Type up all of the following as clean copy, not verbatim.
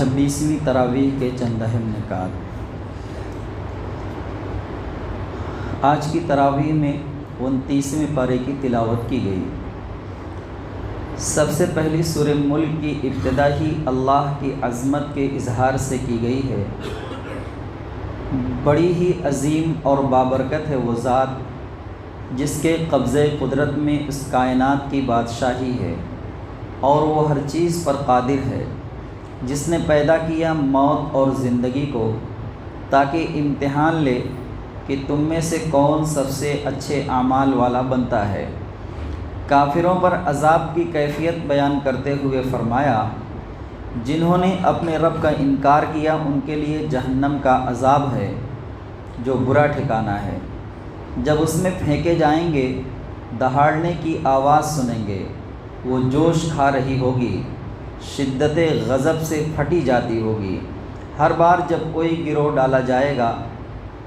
26ویں تراویح کے چند اہم نکات۔ آج کی تراویح میں 29ویں پارے کی تلاوت کی گئی۔ سب سے پہلی سورہ ملک کی ابتدا ہی اللہ کی عظمت کے اظہار سے کی گئی ہے۔ بڑی ہی عظیم اور بابرکت ہے وہ ذات جس کے قبضے قدرت میں اس کائنات کی بادشاہی ہے، اور وہ ہر چیز پر قادر ہے، جس نے پیدا کیا موت اور زندگی کو تاکہ امتحان لے کہ تم میں سے کون سب سے اچھے اعمال والا بنتا ہے۔ کافروں پر عذاب کی کیفیت بیان کرتے ہوئے فرمایا، جنہوں نے اپنے رب کا انکار کیا ان کے لیے جہنم کا عذاب ہے جو برا ٹھکانہ ہے۔ جب اس میں پھینکے جائیں گے دہاڑنے کی آواز سنیں گے، وہ جوش کھا رہی ہوگی، شدت غضب سے پھٹی جاتی ہوگی۔ ہر بار جب کوئی گروہ ڈالا جائے گا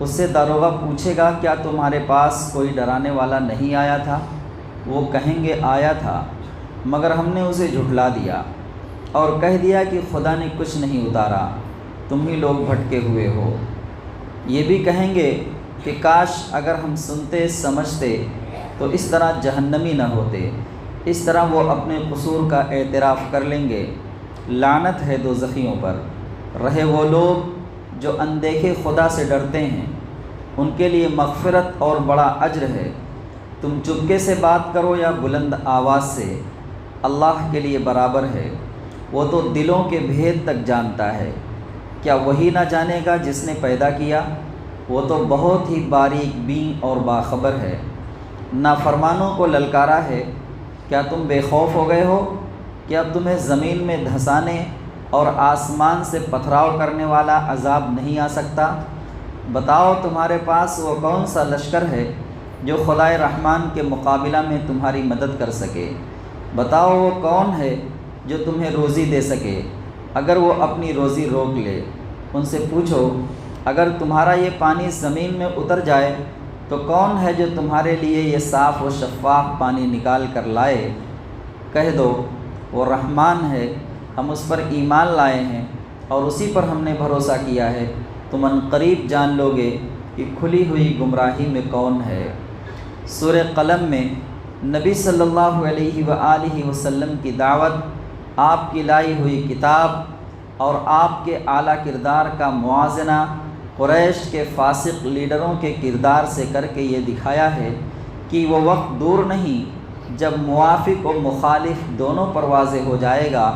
اس سے داروغہ پوچھے گا، کیا تمہارے پاس کوئی ڈرانے والا نہیں آیا تھا؟ وہ کہیں گے آیا تھا، مگر ہم نے اسے جھٹلا دیا اور کہہ دیا کہ خدا نے کچھ نہیں اتارا، تم ہی لوگ بھٹکے ہوئے ہو۔ یہ بھی کہیں گے کہ کاش اگر ہم سنتے سمجھتے تو اس طرح جہنمی نہ ہوتے۔ اس طرح وہ اپنے قصور کا اعتراف کر لیں گے۔ لعنت ہے دوزخیوں پر۔ رہے وہ لوگ جو اندیکھے خدا سے ڈرتے ہیں، ان کے لیے مغفرت اور بڑا اجر ہے۔ تم چپکے سے بات کرو یا بلند آواز سے، اللہ کے لیے برابر ہے۔ وہ تو دلوں کے بھید تک جانتا ہے۔ کیا وہی نہ جانے گا جس نے پیدا کیا؟ وہ تو بہت ہی باریک بین اور باخبر ہے۔ نافرمانوں کو للکارا ہے، کیا تم بے خوف ہو گئے ہو؟ کیا اب تمہیں زمین میں دھنسانے اور آسمان سے پتھراؤ کرنے والا عذاب نہیں آ سکتا؟ بتاؤ تمہارے پاس وہ کون سا لشکر ہے جو خدائے رحمان کے مقابلہ میں تمہاری مدد کر سکے؟ بتاؤ وہ کون ہے جو تمہیں روزی دے سکے اگر وہ اپنی روزی روک لے؟ ان سے پوچھو، اگر تمہارا یہ پانی زمین میں اتر جائے تو کون ہے جو تمہارے لیے یہ صاف و شفاف پانی نکال کر لائے؟ کہہ دو، وہ رحمان ہے، ہم اس پر ایمان لائے ہیں اور اسی پر ہم نے بھروسہ کیا ہے۔ تم عنقریب جان لو گے کہ کھلی ہوئی گمراہی میں کون ہے۔ سورہ قلم میں نبی صلی اللہ علیہ وآلہ وسلم کی دعوت، آپ کی لائی ہوئی کتاب اور آپ کے اعلیٰ کردار کا موازنہ قریش کے فاسق لیڈروں کے کردار سے کر کے یہ دکھایا ہے کہ وہ وقت دور نہیں جب موافق و مخالف دونوں پر واضح ہو جائے گا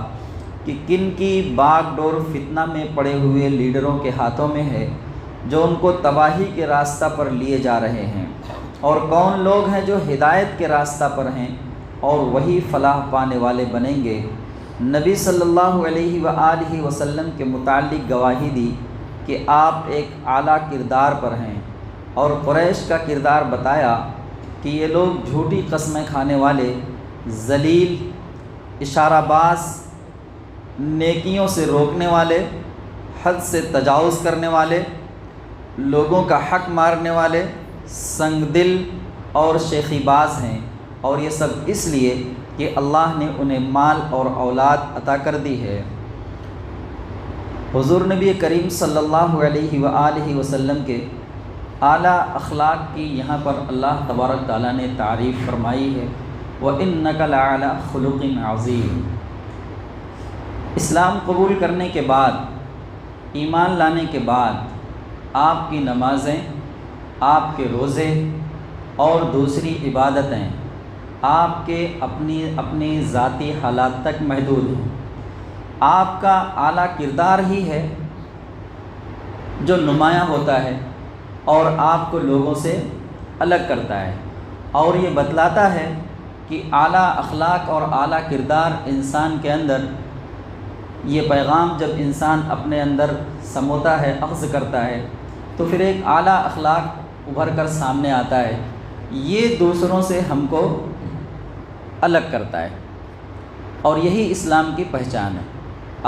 کہ کن کی باغ ڈور فتنہ میں پڑے ہوئے لیڈروں کے ہاتھوں میں ہے جو ان کو تباہی کے راستہ پر لیے جا رہے ہیں، اور کون لوگ ہیں جو ہدایت کے راستہ پر ہیں اور وہی فلاح پانے والے بنیں گے۔ نبی صلی اللہ علیہ وآلہ وسلم کے متعلق گواہی دی کہ آپ ایک اعلیٰ کردار پر ہیں، اور قریش کا کردار بتایا کہ یہ لوگ جھوٹی قسمیں کھانے والے، ذلیل، اشارہ باز، نیکیوں سے روکنے والے، حد سے تجاوز کرنے والے، لوگوں کا حق مارنے والے، سنگ دل اور شیخی باز ہیں، اور یہ سب اس لیے کہ اللہ نے انہیں مال اور اولاد عطا کر دی ہے۔ حضور نبی کریم صلی اللہ علیہ وآلہ وسلم کے اعلیٰ اخلاق کی یہاں پر اللہ تبارک تعالیٰ نے تعریف فرمائی ہے، وَإِنَّكَ لَعَلَىٰ خُلُقٍ عَظِيمٍ۔ اسلام قبول کرنے کے بعد، ایمان لانے کے بعد، آپ کی نمازیں، آپ کے روزے اور دوسری عبادتیں آپ کے اپنی ذاتی حالات تک محدود ہیں۔ آپ کا اعلیٰ کردار ہی ہے جو نمایاں ہوتا ہے اور آپ کو لوگوں سے الگ کرتا ہے، اور یہ بتلاتا ہے کہ اعلیٰ اخلاق اور اعلیٰ کردار انسان کے اندر، یہ پیغام جب انسان اپنے اندر سموتا ہے، اخذ کرتا ہے، تو پھر ایک اعلیٰ اخلاق ابھر کر سامنے آتا ہے۔ یہ دوسروں سے ہم کو الگ کرتا ہے، اور یہی اسلام کی پہچان ہے۔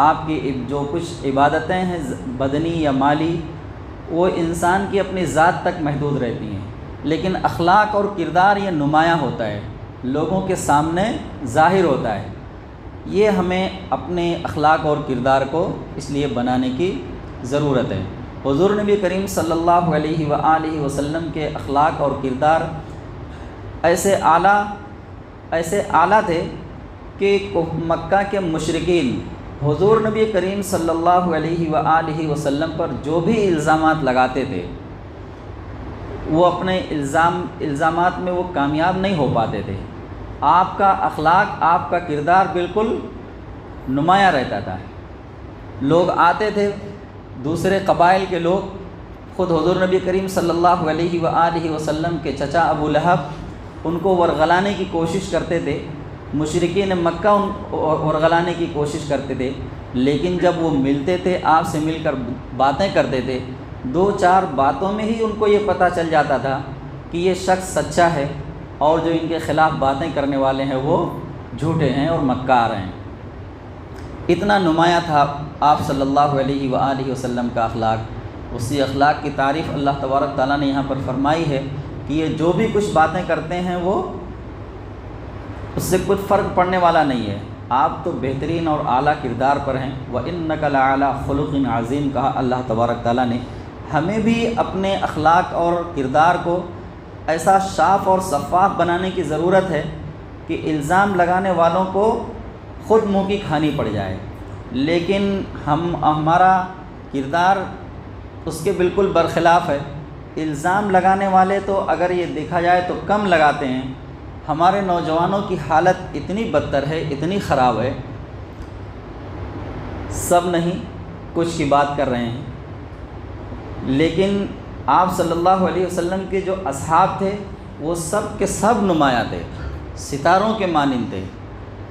آپ کی جو کچھ عبادتیں ہیں بدنی یا مالی، وہ انسان کی اپنی ذات تک محدود رہتی ہیں، لیکن اخلاق اور کردار یہ نمایاں ہوتا ہے، لوگوں کے سامنے ظاہر ہوتا ہے۔ یہ ہمیں اپنے اخلاق اور کردار کو اس لیے بنانے کی ضرورت ہے۔ حضور نبی کریم صلی اللہ علیہ وآلہ وسلم کے اخلاق اور کردار ایسے اعلیٰ تھے کہ مکہ کے مشرکین حضور نبی کریم صلی اللہ علیہ وآلہ وسلم پر جو بھی الزامات لگاتے تھے وہ اپنے الزامات میں وہ کامیاب نہیں ہو پاتے تھے۔ آپ کا اخلاق، آپ کا کردار بالکل نمایاں رہتا تھا۔ لوگ آتے تھے، دوسرے قبائل کے لوگ خود حضور نبی کریم صلی اللہ علیہ وآلہ وسلم کے چچا ابو لہب ان کو ورغلانے کی کوشش کرتے تھے، مشرکین مکہ ورغلانے کی کوشش کرتے تھے، لیکن جب وہ ملتے تھے، آپ سے مل کر باتیں کرتے تھے، 2-4 باتوں میں ہی ان کو یہ پتہ چل جاتا تھا کہ یہ شخص سچا ہے اور جو ان کے خلاف باتیں کرنے والے ہیں وہ جھوٹے ہیں اور مکار ہیں۔ اتنا نمایاں تھا آپ صلی اللہ علیہ وآلہ وسلم کا اخلاق۔ اسی اخلاق کی تعریف اللہ تبارک تعالیٰ نے یہاں پر فرمائی ہے کہ یہ جو بھی کچھ باتیں کرتے ہیں وہ اس سے کچھ فرق پڑنے والا نہیں ہے، آپ تو بہترین اور اعلیٰ کردار پر ہیں۔ وَإِنَّكَ لَعَلَىٰ خُلُقٍ عَظِيمٍ کہا اللہ تبارک تعالیٰ نے۔ ہمیں بھی اپنے اخلاق اور کردار کو ایسا صاف اور شفاف بنانے کی ضرورت ہے کہ الزام لگانے والوں کو خود منہ کی کھانی پڑ جائے، لیکن ہمارا کردار اس کے بالکل برخلاف ہے۔ الزام لگانے والے تو اگر یہ دیکھا جائے تو کم لگاتے ہیں، ہمارے نوجوانوں کی حالت اتنی بدتر ہے، اتنی خراب ہے، سب نہیں کچھ کی بات کر رہے ہیں، لیکن آپ صلی اللہ علیہ وسلم کے جو اصحاب تھے وہ سب کے سب نمایاں تھے، ستاروں کے مانند تھے۔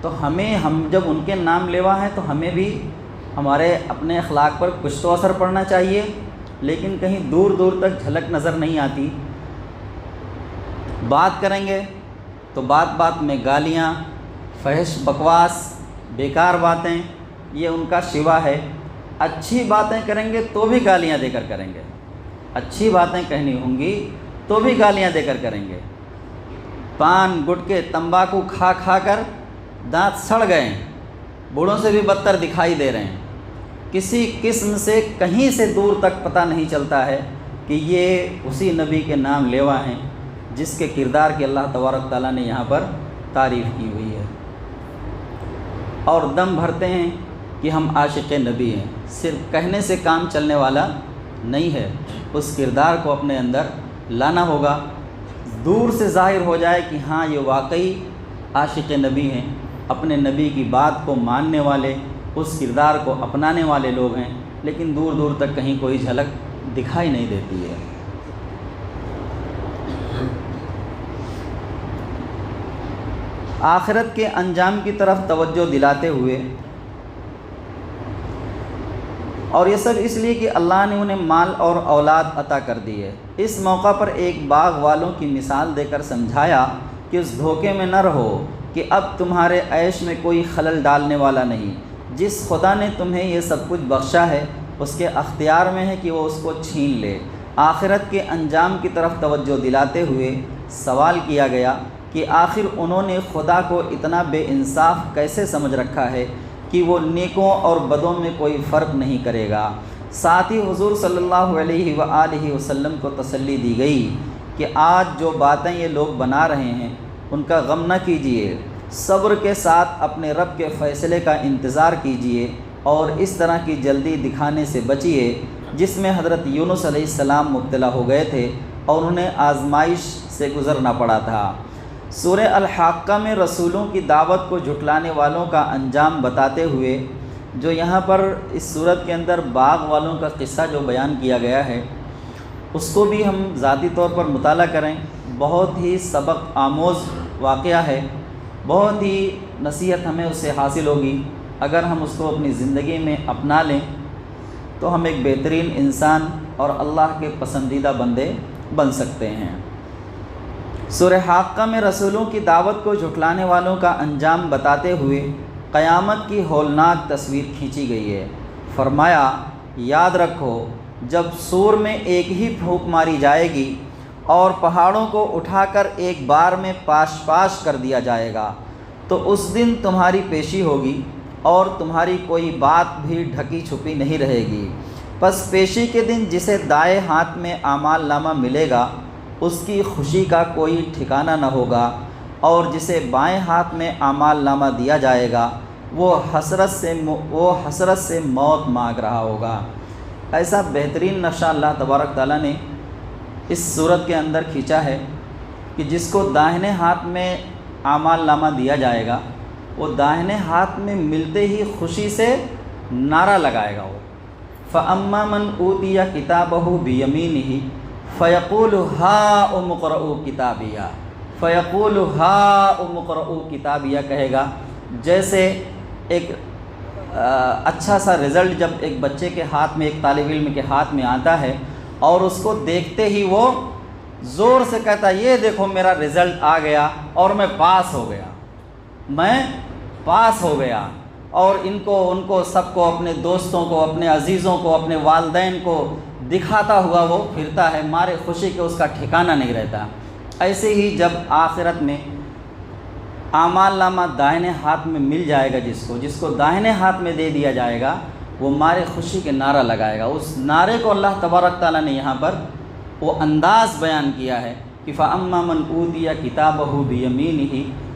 تو ہم جب ان کے نام لیوا ہیں تو ہمیں بھی ہمارے اپنے اخلاق پر کچھ تو اثر پڑنا چاہیے، لیکن کہیں دور دور تک جھلک نظر نہیں آتی۔ بات کریں گے تو بات بات میں گالیاں، فحش بکواس، بیکار باتیں، یہ ان کا شیوا ہے۔ اچھی باتیں کریں گے تو بھی گالیاں دے کر کریں گے، اچھی باتیں کہنی ہوں گی تو بھی گالیاں دے کر کریں گے۔ پان گٹکے تمباکو کھا کھا کر دانت سڑ گئے ہیں، بوڑھوں سے بھی بدتر دکھائی دے رہے ہیں، کسی قسم سے کہیں سے دور تک پتہ نہیں چلتا ہے کہ یہ اسی نبی کے نام لیوا ہیں جس کے کردار کی اللہ تبارک تعالیٰ نے یہاں پر تعریف کی ہوئی ہے، اور دم بھرتے ہیں کہ ہم عاشق نبی ہیں۔ صرف کہنے سے کام چلنے والا نہیں ہے، اس کردار کو اپنے اندر لانا ہوگا، دور سے ظاہر ہو جائے کہ ہاں یہ واقعی عاشق نبی ہیں، اپنے نبی کی بات کو ماننے والے، اس کردار کو اپنانے والے لوگ ہیں، لیکن دور دور تک کہیں کوئی جھلک دکھائی نہیں دیتی ہے۔ آخرت کے انجام کی طرف توجہ دلاتے ہوئے، اور یہ سب اس لیے کہ اللہ نے انہیں مال اور اولاد عطا کر دی ہے۔ اس موقع پر ایک باغ والوں کی مثال دے کر سمجھایا کہ اس دھوکے میں نہ رہو کہ اب تمہارے عیش میں کوئی خلل ڈالنے والا نہیں۔ جس خدا نے تمہیں یہ سب کچھ بخشا ہے اس کے اختیار میں ہے کہ وہ اس کو چھین لے۔ آخرت کے انجام کی طرف توجہ دلاتے ہوئے سوال کیا گیا کہ آخر انہوں نے خدا کو اتنا بے انصاف کیسے سمجھ رکھا ہے کہ وہ نیکوں اور بدوں میں کوئی فرق نہیں کرے گا۔ ساتھ ہی حضور صلی اللہ علیہ وآلہ وسلم کو تسلی دی گئی کہ آج جو باتیں یہ لوگ بنا رہے ہیں ان کا غم نہ کیجیے، صبر کے ساتھ اپنے رب کے فیصلے کا انتظار کیجیے اور اس طرح کی جلدی دکھانے سے بچیے جس میں حضرت یونس علیہ السلام مبتلا ہو گئے تھے اور انہیں آزمائش سے گزرنا پڑا تھا۔ سورہ الحاقہ میں رسولوں کی دعوت کو جھٹلانے والوں کا انجام بتاتے ہوئے جو یہاں پر اس صورت کے اندر باغ والوں کا قصہ جو بیان کیا گیا ہے اس کو بھی ہم ذاتی طور پر مطالعہ کریں، بہت ہی سبق آموز واقعہ ہے، بہت ہی نصیحت ہمیں اس سے حاصل ہوگی۔ اگر ہم اس کو اپنی زندگی میں اپنا لیں تو ہم ایک بہترین انسان اور اللہ کے پسندیدہ بندے بن سکتے ہیں۔ سورہ حاقہ میں رسولوں کی دعوت کو جھٹلانے والوں کا انجام بتاتے ہوئے قیامت کی ہولناک تصویر کھینچی گئی ہے۔ فرمایا، یاد رکھو جب سور میں ایک ہی پھونک ماری جائے گی اور پہاڑوں کو اٹھا کر ایک بار میں پاش پاش کر دیا جائے گا تو اس دن تمہاری پیشی ہوگی اور تمہاری کوئی بات بھی ڈھکی چھپی نہیں رہے گی۔ پس پیشی کے دن جسے دائیں ہاتھ میں اعمال نامہ ملے گا اس کی خوشی کا کوئی ٹھکانہ نہ ہوگا، اور جسے بائیں ہاتھ میں اعمال نامہ دیا جائے گا وہ حسرت سے موت مانگ رہا ہوگا۔ ایسا بہترین نقشہ اللہ تبارک تعالیٰ نے اس صورت کے اندر کھینچا ہے کہ جس کو داہنے ہاتھ میں اعمال نامہ دیا جائے گا وہ داہنے ہاتھ میں ملتے ہی خوشی سے نعرہ لگائے گا۔ وہ فَأَمَّا مَنْ أُوتِيَ كِتَابَهُ بِيَمِينِهِ فَيَقُولُ هَاؤُمُ اقْرَءُوا كِتَابِيَهْ فَيَقُولُ هَاؤُمُ اقْرَءُوا كِتَابِيَهْ کہے گا، جیسے ایک اچھا سا رزلٹ جب ایک بچے کے ہاتھ میں، ایک طالب علم کے ہاتھ میں آتا ہے اور اس کو دیکھتے ہی وہ زور سے کہتا ہے یہ دیکھو میرا رزلٹ آ گیا اور میں پاس ہو گیا، میں پاس ہو گیا۔ اور ان کو سب کو، اپنے دوستوں کو، اپنے عزیزوں کو، اپنے والدین کو دکھاتا ہوا وہ پھرتا ہے، مارے خوشی کے اس کا ٹھکانہ نہیں رہتا۔ ایسے ہی جب آخرت میں اعمال نامہ داہنے ہاتھ میں مل جائے گا، جس کو داہنے ہاتھ میں دے دیا جائے گا وہ مارے خوشی کے نعرہ لگائے گا۔ اس نعرے کو اللہ تبارک تعالیٰ نے یہاں پر وہ انداز بیان کیا ہے کہ فَأَمَّا مَنْ أُوتِيَ كِتَابَهُ بِيَمِينِهِ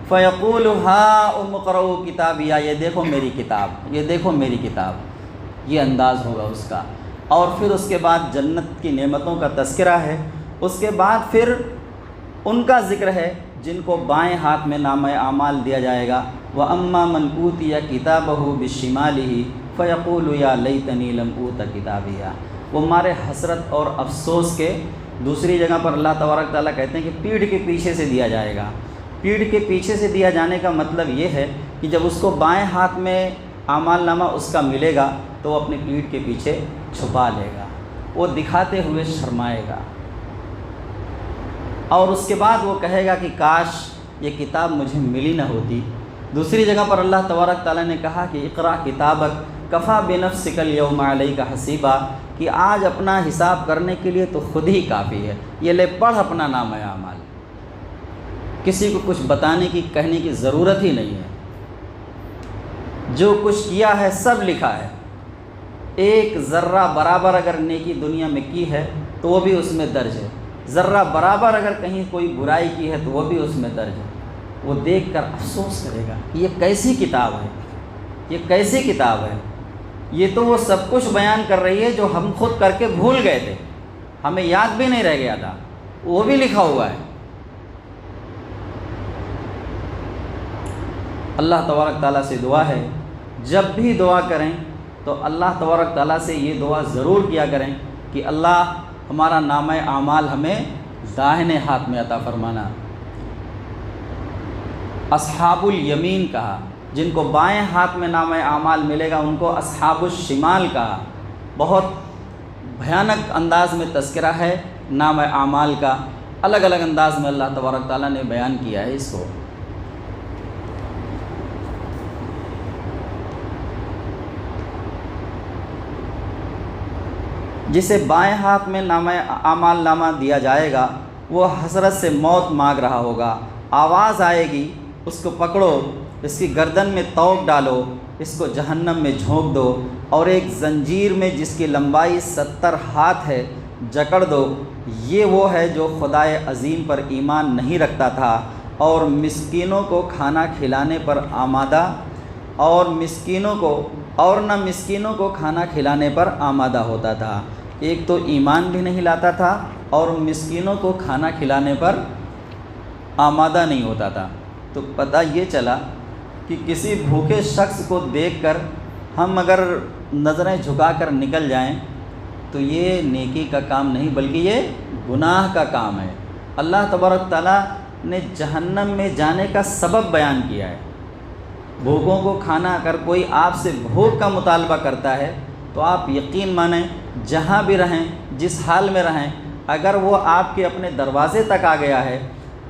فَيَقُولُ هَاؤُمُ اقْرَءُوا كِتَابِيَهْ یہ دیکھو میری کتاب، یہ دیکھو میری کتاب، یہ انداز ہوگا اس کا۔ اور پھر اس کے بعد جنت کی نعمتوں کا تذکرہ ہے، اس کے بعد پھر ان کا ذکر ہے جن کو بائیں ہاتھ میں نامہ اعمال دیا جائے گا۔ وَأَمَّا مَنْ أُوتِيَ كِتَابَهُ بِشِمَالِهِ فَيَقُولُ يَا لَيْتَنِي لَمْ أُوتَ كِتَابِيَهْ وہ مارے حسرت اور افسوس کے۔ دوسری جگہ پر اللہ تبارک تعالیٰ کہتے ہیں کہ پیٹھ کے پیچھے سے دیا جائے گا۔ پیٹھ کے پیچھے سے دیا جانے کا مطلب یہ ہے کہ جب اس کو بائیں ہاتھ میں اعمال نامہ اس کا ملے گا تو وہ اپنی پیٹھ کے پیچھے چھپا لے گا، وہ دکھاتے ہوئے شرمائے گا، اور اس کے بعد وہ کہے گا کہ کاش یہ کتاب مجھے ملی نہ ہوتی۔ دوسری جگہ پر اللہ تبارک تعالیٰ نے کہا کہ اقرا کتابک کفا بنفسک الیوم علیک حسیبا کہ آج اپنا حساب کرنے کے لیے تو خود ہی کافی ہے، یہ لے پڑھ اپنا نامہ اعمال، کسی کو کچھ بتانے کی، کہنے کی ضرورت ہی نہیں ہے، جو کچھ کیا ہے سب لکھا ہے۔ ایک ذرہ برابر اگر نیکی دنیا میں کی ہے تو وہ بھی اس میں درج ہے، ذرہ برابر اگر کہیں کوئی برائی کی ہے تو وہ بھی اس میں درج ہے۔ وہ دیکھ کر افسوس کرے گا کہ یہ کیسی کتاب ہے، یہ کیسی کتاب ہے، یہ تو وہ سب کچھ بیان کر رہی ہے جو ہم خود کر کے بھول گئے تھے، ہمیں یاد بھی نہیں رہ گیا تھا، وہ بھی لکھا ہوا ہے۔ اللہ تبارک تعالیٰ سے دعا ہے جب بھی دعا کریں تو اللہ تبارک تعالیٰ سے یہ دعا ضرور کیا کریں کہ اللہ ہمارا نامہ اعمال ہمیں داہنے ہاتھ میں عطا فرمانا۔ اصحاب الیمین کہا، جن کو بائیں ہاتھ میں نامہ اعمال ملے گا ان کو اصحاب الشمال کہا۔ بہت بھیانک انداز میں تذکرہ ہے نامہ اعمال کا، الگ الگ انداز میں اللہ تبارک تعالیٰ نے بیان کیا ہے اس کو۔ جسے بائیں ہاتھ میں نامہ اعمال نامہ دیا جائے گا وہ حسرت سے موت مانگ رہا ہوگا، آواز آئے گی اس کو پکڑو، اس کی گردن میں توق ڈالو، اس کو جہنم میں جھونک دو اور ایک زنجیر میں جس کی لمبائی 70 ہاتھ ہے جکڑ دو۔ یہ وہ ہے جو خدائے عظیم پر ایمان نہیں رکھتا تھا اور مسکینوں کو کھانا کھلانے پر آمادہ اور نہ مسکینوں کو کھانا کھلانے پر آمادہ ہوتا تھا۔ ایک تو ایمان بھی نہیں لاتا تھا اور مسکینوں کو کھانا کھلانے پر آمادہ نہیں ہوتا تھا۔ تو پتہ یہ چلا کہ کسی بھوکے شخص کو دیکھ کر ہم اگر نظریں جھکا کر نکل جائیں تو یہ نیکی کا کام نہیں بلکہ یہ گناہ کا کام ہے۔ اللہ تبارک تعالیٰ نے جہنم میں جانے کا سبب بیان کیا ہے۔ بھوکوں کو کھانا، اگر کوئی آپ سے بھوک کا مطالبہ کرتا ہے تو آپ یقین مانیں جہاں بھی رہیں، جس حال میں رہیں، اگر وہ آپ کے اپنے دروازے تک آ گیا ہے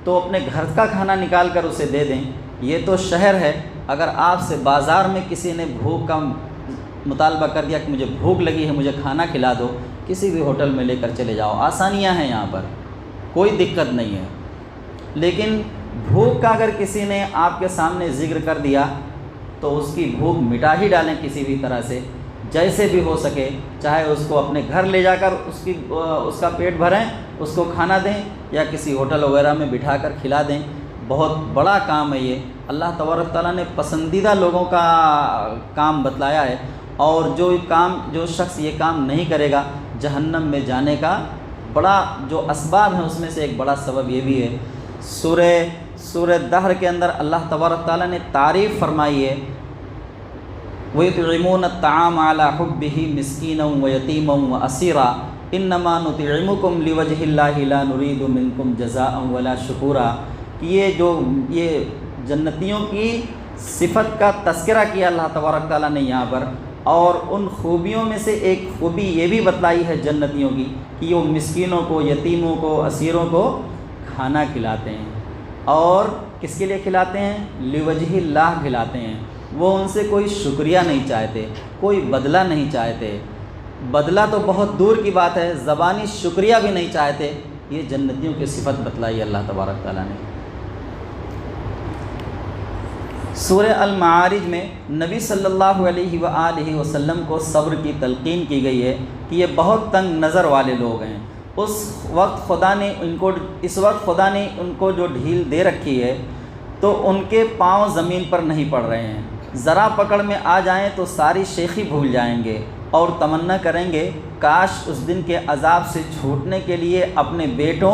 تو اپنے گھر کا کھانا نکال کر اسے دے دیں۔ یہ تو شہر ہے، اگر آپ سے بازار میں کسی نے بھوک کا مطالبہ کر دیا کہ مجھے بھوک لگی ہے، مجھے کھانا کھلا دو، کسی بھی ہوٹل میں لے کر چلے جاؤ، آسانیاں ہیں یہاں پر، کوئی دقت نہیں ہے۔ لیکن بھوک کا اگر کسی نے آپ کے سامنے ذکر کر دیا تو اس کی بھوک مٹا ہی ڈالیں کسی بھی طرح سے، جیسے بھی ہو سکے، چاہے اس کو اپنے گھر لے جا کر اس کا پیٹ بھریں، اس کو کھانا دیں، یا کسی ہوٹل وغیرہ میں بٹھا کر کھلا دیں۔ بہت بڑا کام ہے یہ، اللہ تبارک تعالیٰ نے پسندیدہ لوگوں کا کام بتلایا ہے، اور جو شخص یہ کام نہیں کرے گا جہنم میں جانے کا بڑا جو اسباب ہیں اس میں سے ایک بڑا سبب یہ بھی ہے۔ سورہ دہر کے اندر اللہ تبارک تعالیٰ نے تعریف فرمائی ہے، وَيُطْعِمُونَ الطَّعَامَ عَلَىٰ حُبِّهِ مِسْكِينًا وَيَتِيمًا وَأَسِيرًا إِنَّمَا نُطْعِمُكُمْ لِوَجْهِ اللَّهِ لَا نُرِيدُ مِنكُمْ جَزَاءً وَلَا شُكُورًا۔ کہ یہ جنتیوں کی صفت کا تذکرہ کیا اللہ تبارک تعالیٰ نے یہاں پر، اور ان خوبیوں میں سے ایک خوبی یہ بھی بتلائی ہے جنتیوں کی کہ وہ مسکینوں کو، یتیموں کو، اسیروں کو کھانا کھلاتے ہیں۔ اور کس کے لیے کھلاتے ہیں؟ لوجہ اللہ کھلاتے ہیں۔ وہ ان سے کوئی شکریہ نہیں چاہتے، کوئی بدلہ نہیں چاہتے، بدلہ تو بہت دور کی بات ہے، زبانی شکریہ بھی نہیں چاہتے۔ یہ جنتیوں کی صفت بتلائی اللہ تبارک تعالیٰ نے۔ سورہ المعارج میں نبی صلی اللہ علیہ وآلہ وسلم کو صبر کی تلقین کی گئی ہے کہ یہ بہت تنگ نظر والے لوگ ہیں۔ اس وقت خدا نے ان کو جو ڈھیل دے رکھی ہے تو ان کے پاؤں زمین پر نہیں پڑ رہے ہیں، ذرا پکڑ میں آ جائیں تو ساری شیخی بھول جائیں گے، اور تمنا کریں گے کاش اس دن کے عذاب سے چھوٹنے کے لیے اپنے بیٹوں،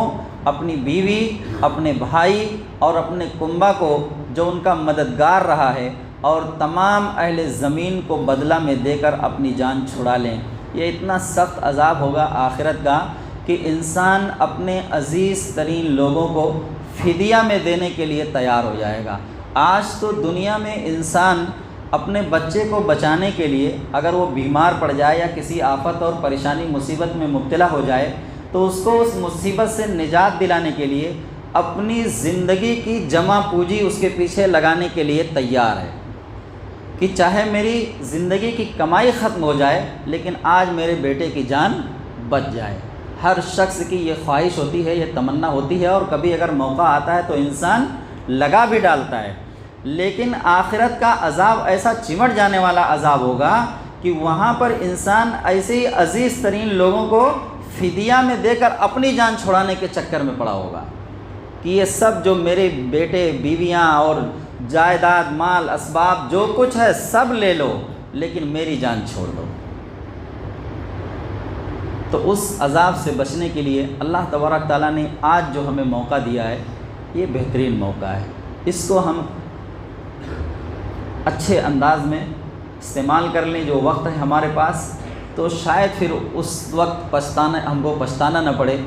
اپنی بیوی، اپنے بھائی اور اپنے کنبہ کو جو ان کا مددگار رہا ہے، اور تمام اہل زمین کو بدلہ میں دے کر اپنی جان چھڑا لیں۔ یہ اتنا سخت عذاب ہوگا آخرت کا کہ انسان اپنے عزیز ترین لوگوں کو فدیہ میں دینے کے لیے تیار ہو جائے گا۔ آج تو دنیا میں انسان اپنے بچے کو بچانے کے لیے اگر وہ بیمار پڑ جائے یا کسی آفت اور پریشانی مصیبت میں مبتلا ہو جائے تو اس کو اس مصیبت سے نجات دلانے کے لیے اپنی زندگی کی جمع پونجی اس کے پیچھے لگانے کے لیے تیار ہے کہ چاہے میری زندگی کی کمائی ختم ہو جائے لیکن آج میرے بیٹے کی جان بچ جائے۔ ہر شخص کی یہ خواہش ہوتی ہے، یہ تمنا ہوتی ہے، اور کبھی اگر موقع آتا ہے تو انسان لگا بھی ڈالتا ہے۔ لیکن آخرت کا عذاب ایسا چمٹ جانے والا عذاب ہوگا کہ وہاں پر انسان ایسے ہی عزیز ترین لوگوں کو فدیہ میں دے کر اپنی جان چھڑانے کے چکر میں پڑا ہوگا کہ یہ سب جو میرے بیٹے، بیویاں اور جائیداد، مال، اسباب جو کچھ ہے سب لے لو لیکن میری جان چھوڑ دو۔ تو اس عذاب سے بچنے کے لیے اللہ تبارک تعالیٰ نے آج جو ہمیں موقع دیا ہے یہ بہترین موقع ہے، اس کو ہم اچھے انداز میں استعمال کر لیں۔ جو وقت ہے ہمارے پاس تو شاید پھر اس وقت ہم کو پچھتانا نہ پڑے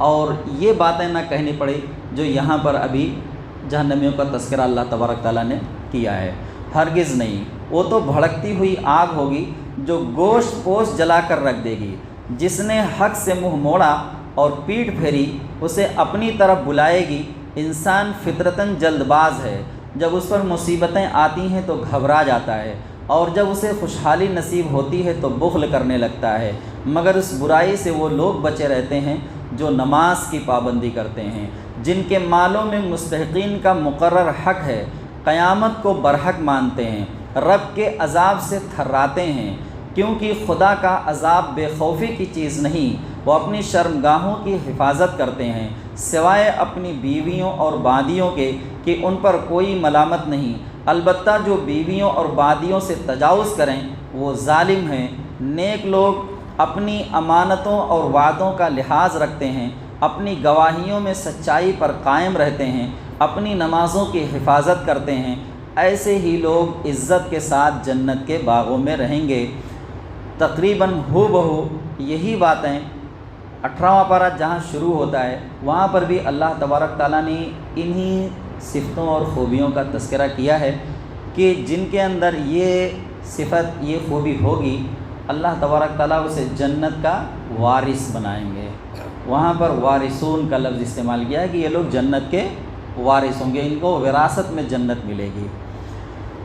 اور یہ باتیں نہ کہنی پڑے جو یہاں پر ابھی جہنمیوں کا تذکرہ اللہ تبارک تعالیٰ نے کیا ہے۔ ہرگز نہیں، وہ تو بھڑکتی ہوئی آگ ہوگی جو گوشت پوش جلا کر رکھ دے گی۔ جس نے حق سے منہ موڑا اور پیٹھ پھیری اسے اپنی طرف بلائے گی۔ انسان فطرتاً جلد باز ہے، جب اس پر مصیبتیں آتی ہیں تو گھبرا جاتا ہے، اور جب اسے خوشحالی نصیب ہوتی ہے تو بخل کرنے لگتا ہے۔ مگر اس برائی سے وہ لوگ بچے رہتے ہیں جو نماز کی پابندی کرتے ہیں، جن کے مالوں میں مستحقین کا مقرر حق ہے، قیامت کو برحق مانتے ہیں، رب کے عذاب سے تھراتے ہیں، کیونکہ خدا کا عذاب بے خوفی کی چیز نہیں۔ وہ اپنی شرمگاہوں کی حفاظت کرتے ہیں سوائے اپنی بیویوں اور بادیوں کے کہ ان پر کوئی ملامت نہیں۔ البتہ جو بیویوں اور بادیوں سے تجاوز کریں وہ ظالم ہیں۔ نیک لوگ اپنی امانتوں اور وعدوں کا لحاظ رکھتے ہیں، اپنی گواہیوں میں سچائی پر قائم رہتے ہیں، اپنی نمازوں کی حفاظت کرتے ہیں۔ ایسے ہی لوگ عزت کے ساتھ جنت کے باغوں میں رہیں گے۔ تقریباً ہو بہو یہی باتیں 18واں پارہ جہاں شروع ہوتا ہے وہاں پر بھی اللہ تبارک تعالیٰ نے انہی صفتوں اور خوبیوں کا تذکرہ کیا ہے کہ جن کے اندر یہ صفت، یہ خوبی ہوگی، اللہ تبارک تعالیٰ اسے جنت کا وارث بنائیں گے۔ وہاں پر وارثون کا لفظ استعمال کیا ہے کہ یہ لوگ جنت کے وارث ہوں گے، ان کو وراثت میں جنت ملے گی۔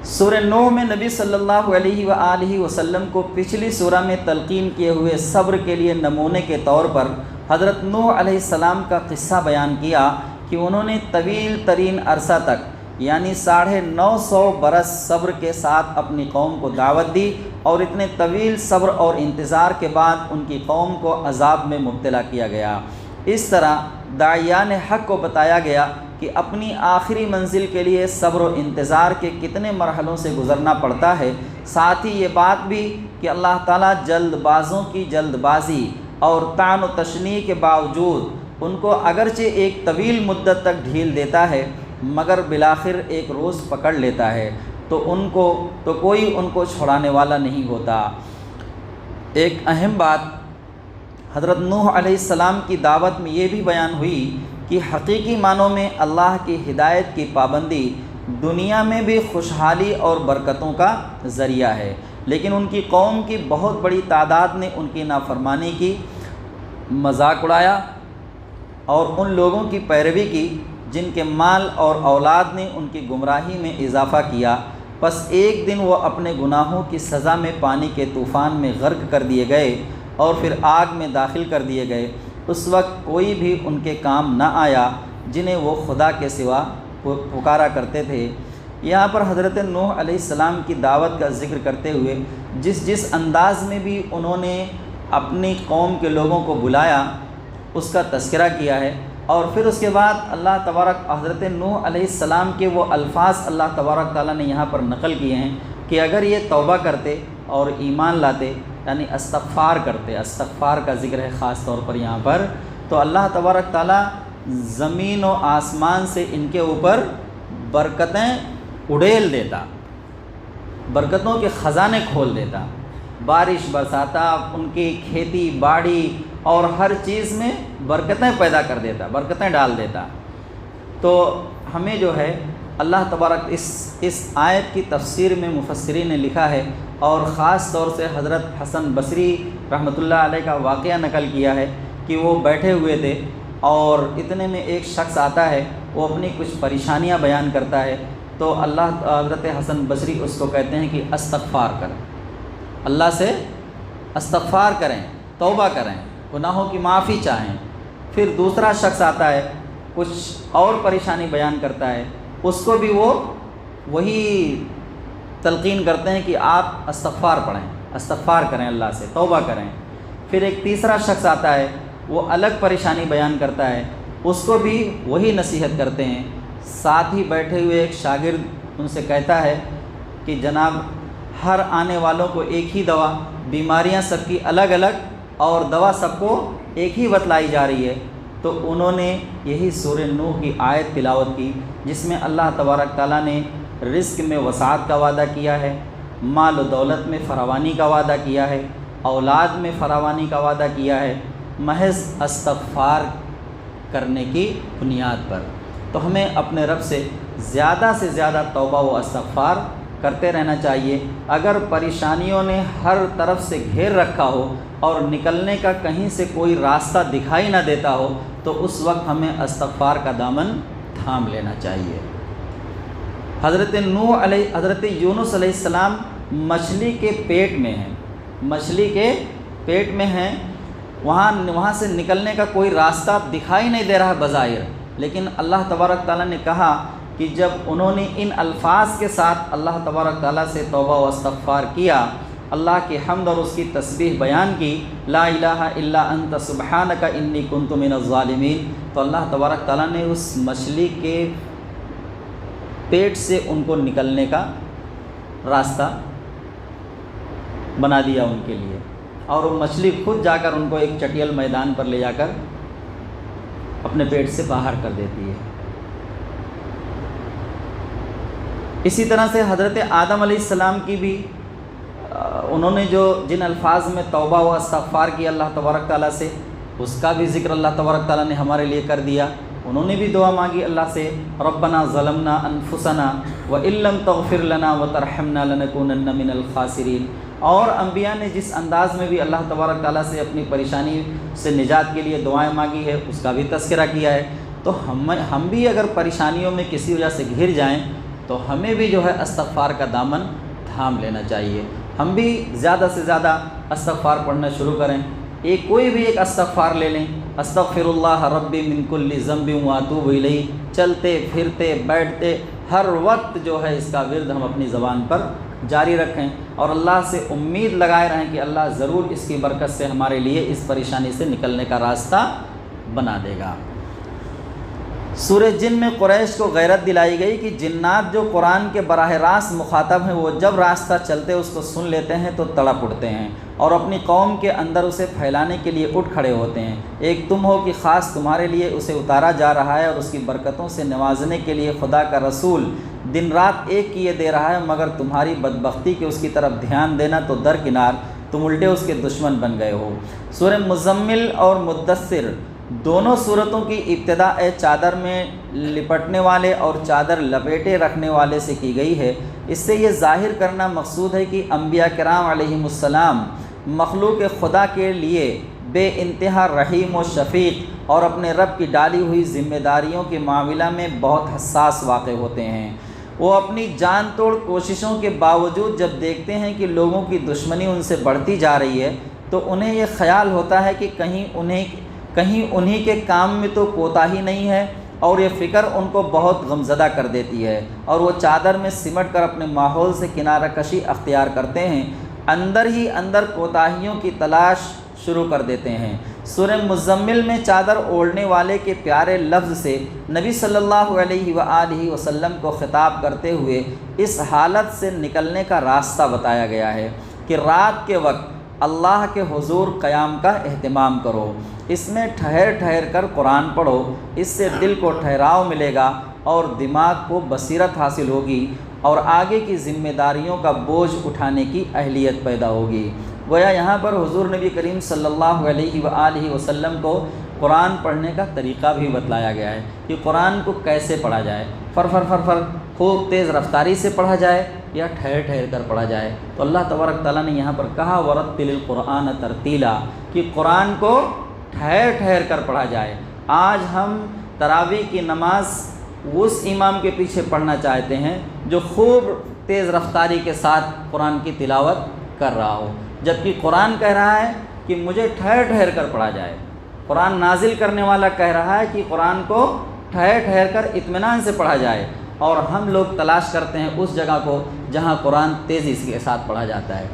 سورہ نوح میں نبی صلی اللہ علیہ وآلہ وسلم کو پچھلی سورہ میں تلقین کیے ہوئے صبر کے لیے نمونے کے طور پر حضرت نوح علیہ السلام کا قصہ بیان کیا کہ انہوں نے طویل ترین عرصہ تک یعنی 950 برس صبر کے ساتھ اپنی قوم کو دعوت دی، اور اتنے طویل صبر اور انتظار کے بعد ان کی قوم کو عذاب میں مبتلا کیا گیا۔ اس طرح داعیان حق کو بتایا گیا کہ اپنی آخری منزل کے لیے صبر و انتظار کے کتنے مرحلوں سے گزرنا پڑتا ہے۔ ساتھ ہی یہ بات بھی کہ اللہ تعالیٰ جلد بازوں کی جلد بازی اور طعن و تشنیع کے باوجود ان کو اگرچہ ایک طویل مدت تک ڈھیل دیتا ہے مگر بالآخر ایک روز پکڑ لیتا ہے، تو کوئی ان کو چھڑانے والا نہیں ہوتا۔ ایک اہم بات حضرت نوح علیہ السلام کی دعوت میں یہ بھی بیان ہوئی کہ حقیقی معنوں میں اللہ کی ہدایت کی پابندی دنیا میں بھی خوشحالی اور برکتوں کا ذریعہ ہے، لیکن ان کی قوم کی بہت بڑی تعداد نے ان کی نافرمانی کی، مذاق اڑایا اور ان لوگوں کی پیروی کی جن کے مال اور اولاد نے ان کی گمراہی میں اضافہ کیا۔ پس ایک دن وہ اپنے گناہوں کی سزا میں پانی کے طوفان میں غرق کر دیے گئے اور پھر آگ میں داخل کر دیے گئے۔ اس وقت کوئی بھی ان کے کام نہ آیا جنہیں وہ خدا کے سوا پکارا کرتے تھے۔ یہاں پر حضرت نوح علیہ السلام کی دعوت کا ذکر کرتے ہوئے جس انداز میں بھی انہوں نے اپنی قوم کے لوگوں کو بلایا اس کا تذکرہ کیا ہے، اور پھر اس کے بعد اللہ تبارک حضرت نوح علیہ السلام کے وہ الفاظ اللہ تبارک تعالیٰ نے یہاں پر نقل کیے ہیں کہ اگر یہ توبہ کرتے اور ایمان لاتے یعنی استغفار کرتے، استغفار کا ذکر ہے خاص طور پر یہاں پر، تو اللہ تبارک تعالیٰ زمین و آسمان سے ان کے اوپر برکتیں اڑیل دیتا، برکتوں کے خزانے کھول دیتا، بارش برساتا، ان کی کھیتی باڑی اور ہر چیز میں برکتیں پیدا کر دیتا، برکتیں ڈال دیتا۔ تو ہمیں جو ہے اللہ تبارک اس آیت کی تفسیر میں مفسرین نے لکھا ہے، اور خاص طور سے حضرت حسن بصری رحمۃ اللہ علیہ کا واقعہ نقل کیا ہے کہ وہ بیٹھے ہوئے تھے اور اتنے میں ایک شخص آتا ہے، وہ اپنی کچھ پریشانیاں بیان کرتا ہے، تو حضرت حسن بصری اس کو کہتے ہیں کہ استغفار کریں، اللہ سے استغفار کریں، توبہ کریں، گناہوں کی معافی چاہیں۔ پھر دوسرا شخص آتا ہے، کچھ اور پریشانی بیان کرتا ہے، اس کو بھی وہ وہی تلقین کرتے ہیں کہ آپ استغفار پڑھیں، استغفار کریں، اللہ سے توبہ کریں۔ پھر ایک تیسرا شخص آتا ہے، وہ الگ پریشانی بیان کرتا ہے، اس کو بھی وہی نصیحت کرتے ہیں۔ ساتھ ہی بیٹھے ہوئے ایک شاگرد ان سے کہتا ہے کہ جناب ہر آنے والوں کو ایک ہی دوا، بیماریاں سب کی الگ الگ اور دوا سب کو ایک ہی بتلائی جا رہی ہے۔ تو انہوں نے یہی سورہ نوح کی آیت تلاوت کی جس میں اللہ تبارک تعالیٰ نے رزق میں وسعت کا وعدہ کیا ہے، مال و دولت میں فراوانی کا وعدہ کیا ہے، اولاد میں فراوانی کا وعدہ کیا ہے، محض استغفار کرنے کی بنیاد پر۔ تو ہمیں اپنے رب سے زیادہ توبہ و استغفار کرتے رہنا چاہیے۔ اگر پریشانیوں نے ہر طرف سے گھیر رکھا ہو اور نکلنے کا کہیں سے کوئی راستہ دکھائی نہ دیتا ہو تو اس وقت ہمیں استغفار کا دامن تھام لینا چاہیے۔ حضرت یونس علیہ السلام مچھلی کے پیٹ میں ہیں، مچھلی کے پیٹ میں ہیں، وہاں سے نکلنے کا کوئی راستہ دکھائی نہیں دے رہا بظاہر، لیکن اللہ تبارک تعالیٰ نے کہا کہ جب انہوں نے ان الفاظ کے ساتھ اللہ تبارک تعالیٰ سے توبہ و استغفار کیا، اللہ کی حمد اور اس کی تسبیح بیان کی، لا الہ الا انت سبحانک انی کنت من الظالمین، تو اللہ تبارک تعالیٰ نے اس مچھلی کے پیٹ سے ان کو نکلنے کا راستہ بنا دیا ان کے لیے، اور وہ مچھلی خود جا کر ان کو ایک چٹیل میدان پر لے جا کر اپنے پیٹ سے باہر کر دیتی ہے۔ اسی طرح سے حضرت آدم علیہ السلام کی بھی انہوں نے جن الفاظ میں توبہ و استغفار کی اللہ تبارک تعالیٰ سے، اس کا بھی ذکر اللہ تبارک تعالیٰ نے ہمارے لیے کر دیا۔ انہوں نے بھی دعا مانگی اللہ سے، ربنا ظلمنا انفسنا وان لم تغفر لنا وترحمنا لنکونن من الخاسرین۔ اور انبیاء نے جس انداز میں بھی اللہ تبارک تعالیٰ سے اپنی پریشانی سے نجات کے لیے دعائیں مانگی ہے اس کا بھی تذکرہ کیا ہے۔ تو ہم بھی اگر پریشانیوں میں کسی وجہ سے گھر جائیں تو ہمیں بھی جو ہے استغفار کا دامن تھام لینا چاہیے، ہم بھی زیادہ سے زیادہ استغفار پڑھنا شروع کریں۔ کوئی بھی ایک استغفار لے لیں، استغفراللہ ربی من کل ذنب واتوب الیہ، چلتے پھرتے بیٹھتے ہر وقت جو ہے اس کا ورد ہم اپنی زبان پر جاری رکھیں، اور اللہ سے امید لگائے رہیں کہ اللہ ضرور اس کی برکت سے ہمارے لیے اس پریشانی سے نکلنے کا راستہ بنا دے گا۔ سورہ جن میں قریش کو غیرت دلائی گئی کہ جنات جو قرآن کے براہ راست مخاطب ہیں وہ جب راستہ چلتے اس کو سن لیتے ہیں تو تڑپ اٹھتے ہیں اور اپنی قوم کے اندر اسے پھیلانے کے لیے اٹھ کھڑے ہوتے ہیں۔ ایک تم ہو کہ خاص تمہارے لیے اسے اتارا جا رہا ہے اور اس کی برکتوں سے نوازنے کے لیے خدا کا رسول دن رات ایک کیے دے رہا ہے، مگر تمہاری بدبختی کہ اس کی طرف دھیان دینا تو درکنار تم الٹے اس کے دشمن بن گئے ہو۔ سورہ مزمل اور مدثر دونوں صورتوں کی ابتدا چادر میں لپٹنے والے اور چادر لپیٹے رکھنے والے سے کی گئی ہے۔ اس سے یہ ظاہر کرنا مقصود ہے کہ انبیاء کرام علیہم السلام مخلوق خدا کے لیے بے انتہا رحیم و شفیق اور اپنے رب کی ڈالی ہوئی ذمہ داریوں کے معاملہ میں بہت حساس واقع ہوتے ہیں۔ وہ اپنی جان توڑ کوششوں کے باوجود جب دیکھتے ہیں کہ لوگوں کی دشمنی ان سے بڑھتی جا رہی ہے تو انہیں یہ خیال ہوتا ہے کہ کہیں انہی کے کام میں تو کوتاہی نہیں ہے، اور یہ فکر ان کو بہت غمزدہ کر دیتی ہے، اور وہ چادر میں سمٹ کر اپنے ماحول سے کنارہ کشی اختیار کرتے ہیں، اندر ہی اندر کوتاہیوں کی تلاش شروع کر دیتے ہیں۔ سورہ مزمل میں چادر اوڑھنے والے کے پیارے لفظ سے نبی صلی اللہ علیہ وآلہ وسلم کو خطاب کرتے ہوئے اس حالت سے نکلنے کا راستہ بتایا گیا ہے کہ رات کے وقت اللہ کے حضور قیام کا اہتمام کرو، اس میں ٹھہر ٹھہر کر قرآن پڑھو، اس سے دل کو ٹھہراؤ ملے گا اور دماغ کو بصیرت حاصل ہوگی اور آگے کی ذمہ داریوں کا بوجھ اٹھانے کی اہلیت پیدا ہوگی۔ گویا یہاں پر حضور نبی کریم صلی اللہ علیہ وآلہ وسلم کو قرآن پڑھنے کا طریقہ بھی بتلایا گیا ہے کہ قرآن کو کیسے پڑھا جائے، فر خوب تیز رفتاری سے پڑھا جائے یا ٹھہر ٹھہر کر پڑھا جائے۔ تو اللہ تبارک تعالیٰ نے یہاں پر کہا وَرَتِّلِ الْقُرْآنَ تَرْتِیلًا کہ قرآن کو ٹھہر ٹھہر کر پڑھا جائے۔ آج ہم تراویح کی نماز اس امام کے پیچھے پڑھنا چاہتے ہیں جو خوب تیز رفتاری کے ساتھ قرآن کی تلاوت کر رہا ہو، جبکہ قرآن کہہ رہا ہے کہ مجھے ٹھہر ٹھہر کر پڑھا جائے۔ قرآن نازل کرنے والا کہہ رہا ہے کہ قرآن کو ٹھہر ٹھہر کر اطمینان سے پڑھا جائے، اور ہم لوگ تلاش کرتے ہیں اس جگہ کو جہاں قرآن تیزی کے ساتھ پڑھا جاتا ہے۔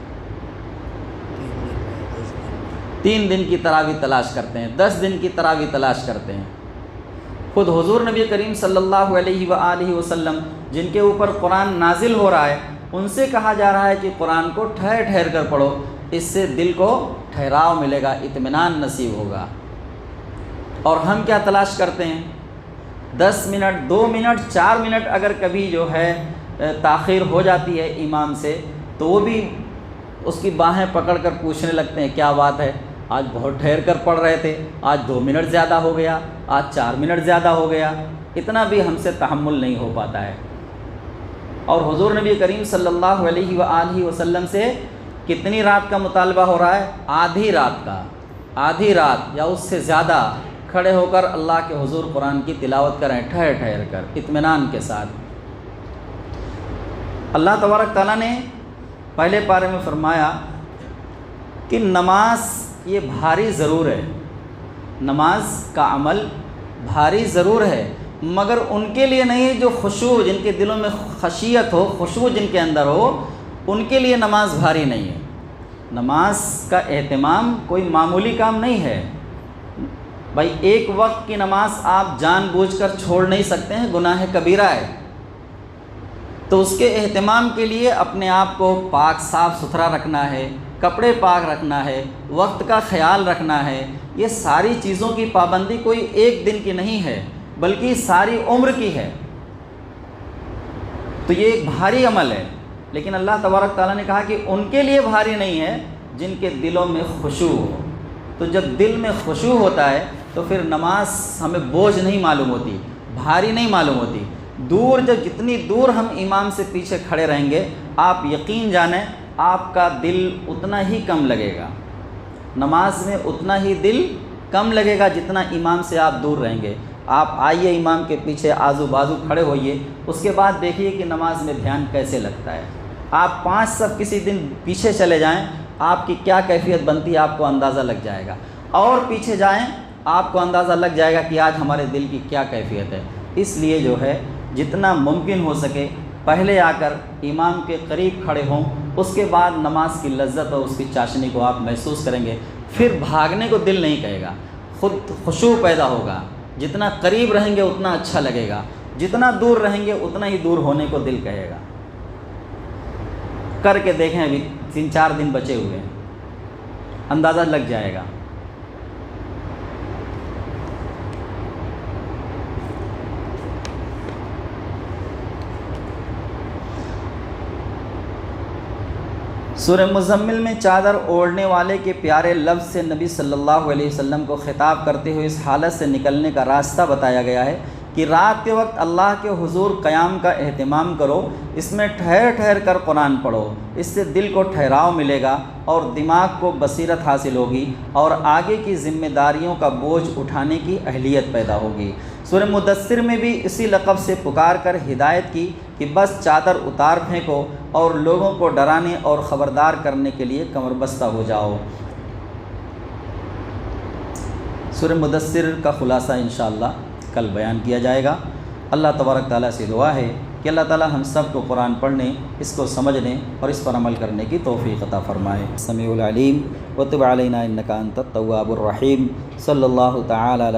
3 دن کی تراویح تلاش کرتے ہیں، 10 دن کی تراویح تلاش کرتے ہیں۔ خود حضور نبی کریم صلی اللہ علیہ وآلہ وسلم جن کے اوپر قرآن نازل ہو رہا ہے ان سے کہا جا رہا ہے کہ قرآن کو ٹھہر ٹھہر کر پڑھو، اس سے دل کو ٹھہراؤ ملے گا، اطمینان نصیب ہوگا۔ اور ہم کیا تلاش کرتے ہیں؟ 10 منٹ 2 منٹ 4 منٹ اگر کبھی جو ہے تاخیر ہو جاتی ہے امام سے تو وہ بھی اس کی باہیں پکڑ کر پوچھنے لگتے ہیں کیا بات ہے، آج بہت ٹھہر کر پڑھ رہے تھے، آج 2 منٹ زیادہ ہو گیا، آج 4 منٹ زیادہ ہو گیا۔ اتنا بھی ہم سے تحمل نہیں ہو پاتا ہے۔ اور حضور نبی کریم صلی اللہ علیہ وآلہ وسلم سے کتنی رات کا مطالبہ ہو رہا ہے؟ آدھی رات یا اس سے زیادہ کھڑے ہو کر اللہ کے حضور قرآن کی تلاوت کریں، ٹھہر ٹھہر کر اطمینان کے ساتھ۔ اللہ تبارک تعالیٰ نے پہلے پارے میں فرمایا کہ نماز یہ بھاری ضرور ہے، نماز کا عمل بھاری ضرور ہے، مگر ان کے لیے نہیں جو خشوع، جن کے دلوں میں خشیت ہو، خشوع جن کے اندر ہو، ان کے لیے نماز بھاری نہیں ہے۔ نماز کا اہتمام کوئی معمولی کام نہیں ہے بھائی، ایک وقت کی نماز آپ جان بوجھ کر چھوڑ نہیں سکتے ہیں، گناہ کبیرہ ہے۔ تو اس کے اہتمام کے لیے اپنے آپ کو پاک صاف ستھرا رکھنا ہے، کپڑے پاک رکھنا ہے، وقت کا خیال رکھنا ہے۔ یہ ساری چیزوں کی پابندی کوئی ایک دن کی نہیں ہے بلکہ ساری عمر کی ہے۔ تو یہ ایک بھاری عمل ہے، لیکن اللہ تبارک تعالیٰ نے کہا کہ ان کے لیے بھاری نہیں ہے جن کے دلوں میں خشوع ہو۔ تو جب دل میں خشوع ہوتا ہے تو پھر نماز ہمیں بوجھ نہیں معلوم ہوتی، بھاری نہیں معلوم ہوتی۔ جتنی دور ہم امام سے پیچھے کھڑے رہیں گے، آپ یقین جانیں آپ کا دل اتنا ہی کم لگے گا، نماز میں اتنا ہی دل کم لگے گا جتنا امام سے آپ دور رہیں گے۔ آپ آئیے امام کے پیچھے آزو بازو کھڑے ہوئیے، اس کے بعد دیکھیے کہ نماز میں دھیان کیسے لگتا ہے۔ آپ 5 صف کسی دن پیچھے چلے جائیں، آپ کی کیا کیفیت بنتی ہے آپ کو اندازہ لگ جائے گا۔ اور پیچھے جائیں آپ کو اندازہ لگ جائے گا کہ آج ہمارے دل کی کیا کیفیت ہے۔ اس لیے جو ہے جتنا ممکن ہو سکے پہلے آ کر امام کے قریب کھڑے ہوں، اس کے بعد نماز کی لذت اور اس کی چاشنی کو آپ محسوس کریں گے، پھر بھاگنے کو دل نہیں کہے گا، خود خشوع پیدا ہوگا۔ جتنا قریب رہیں گے اتنا اچھا لگے گا، جتنا دور رہیں گے اتنا ہی دور ہونے کو دل کہے گا۔ کر کے دیکھیں، ابھی 3-4 دن بچے ہوئے ہیں، اندازہ لگ جائے گا۔ سورہ مزمل میں چادر اوڑھنے والے کے پیارے لفظ سے نبی صلی اللہ علیہ وسلم کو خطاب کرتے ہوئے اس حالت سے نکلنے کا راستہ بتایا گیا ہے کہ رات کے وقت اللہ کے حضور قیام کا اہتمام کرو، اس میں ٹھہر ٹھہر کر قرآن پڑھو، اس سے دل کو ٹھہراؤ ملے گا اور دماغ کو بصیرت حاصل ہوگی اور آگے کی ذمہ داریوں کا بوجھ اٹھانے کی اہلیت پیدا ہوگی۔ سورہ مدثر میں بھی اسی لقب سے پکار کر ہدایت کی کہ بس چادر اتار پھینکو اور لوگوں کو ڈرانے اور خبردار کرنے کے لیے کمر بستہ ہو جاؤ۔ سورہ مدثر کا خلاصہ انشاءاللہ کل بیان کیا جائے گا۔ اللہ تبارک تعالیٰ سے دعا ہے کہ اللہ تعالیٰ ہم سب کو قرآن پڑھنے، اس کو سمجھنے اور اس پر عمل کرنے کی توفیق عطا فرمائے۔ سمیع العلیم وتب علینا انک انت التواب الرحیم۔ صلی اللہ تعالی علی